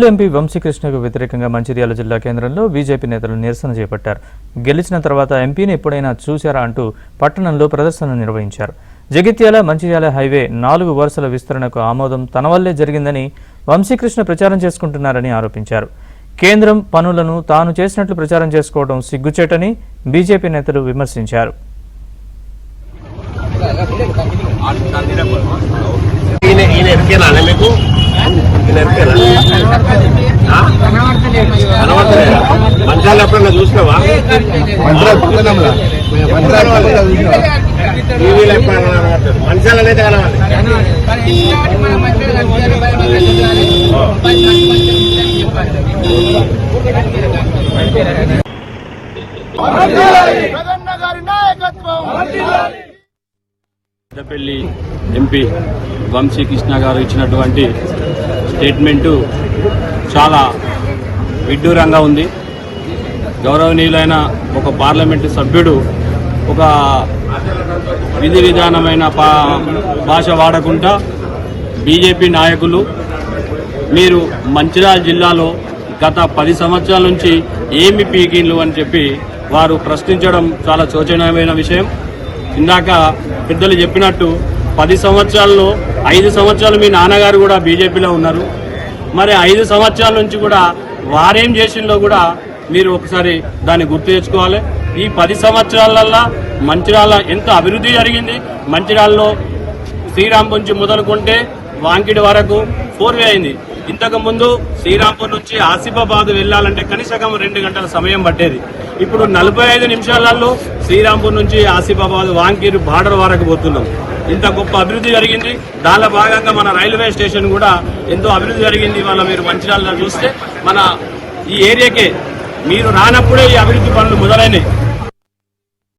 MP వంశీకృష్ణకు వ్యతిరేకంగా మంచిర్యాల జిల్లా కేంద్రంలో బీజేపీ నేతలు నిరసన చేపట్టారు. గెలిచిన తర్వాత ఎంపీని ఎప్పుడైనా చూశారా అంటూ పట్టణంలో ప్రదర్శన నిర్వహించారు. జగిత్యాల మంచిర్యాల హైవే 4 వరుసల విస్తరణకు ఆమోదం తన వల్లే జరిగిందని వంశీకృష్ణ ప్రచారం చేసుకుంటున్నారని ఆరోపించారు. కేంద్రం పనులను తాను చేసినట్లు ప్రచారం చేసుకోవడం సిగ్గుచేటని బీజేపీ నేతలు విమర్శించారు. మంచాలు ఎప్పుడన్నా చూసినావా? టీవీలో ఎప్పుడన్నా మంచాలు అనేది కలవాలి. పెద్దపల్లి ఎంపీ వంశీకృష్ణ గారు ఇచ్చినటువంటి స్టేట్మెంటు చాలా విడ్డూరంగా ఉంది. గౌరవనీయులైన ఒక పార్లమెంటు సభ్యుడు ఒక విధి విధానమైన భాష వాడకుండా బీజేపీ నాయకులు మీరు మంచిర్యాల జిల్లాలో గత 10 సంవత్సరాల నుంచి ఏమి పీకిన్లు అని చెప్పి వారు ప్రశ్నించడం చాలా శోచనీయమైన విషయం. ఇందాక పెద్దలు చెప్పినట్టు 10 సంవత్సరాల్లో 5 సంవత్సరాలు మీ నాన్నగారు కూడా బీజేపీలో ఉన్నారు. మరి 5 సంవత్సరాల నుంచి కూడా వారేం చేసిందో కూడా మీరు ఒకసారి దాన్ని గుర్తు తెచ్చుకోవాలి. ఈ 10 సంవత్సరాలల్లో మంచిర్యాల ఎంత అభివృద్ధి జరిగింది. మంచిర్యాలలో శ్రీరాంపూర్ నుంచి మొదలుకుంటే వాంకిడి వరకు 4 వే అయింది. ఇంతకుముందు శ్రీరాంపూర్ నుంచి ఆసిఫాబాద్ వెళ్ళాలంటే కనీసం 2 గంటల సమయం పట్టేది. ఇప్పుడు 45 నిమిషాలలో శ్రీరాంపూర్ నుంచి ఆసిఫాబాద్ వాంకిడి బార్డర్ వరకు పోతున్నాం. ఇంత గొప్ప అభివృద్ధి జరిగింది. దానిలో భాగంగా మన రైల్వే స్టేషన్ కూడా ఎంతో అభివృద్ధి జరిగింది. ఇవాళ మీరు మంచిర్యాలలో చూస్తే మన ఈ ఏరియాకే మీరు రానప్పుడే ఈ అభివృద్ధి పనులు మొదలైనవి.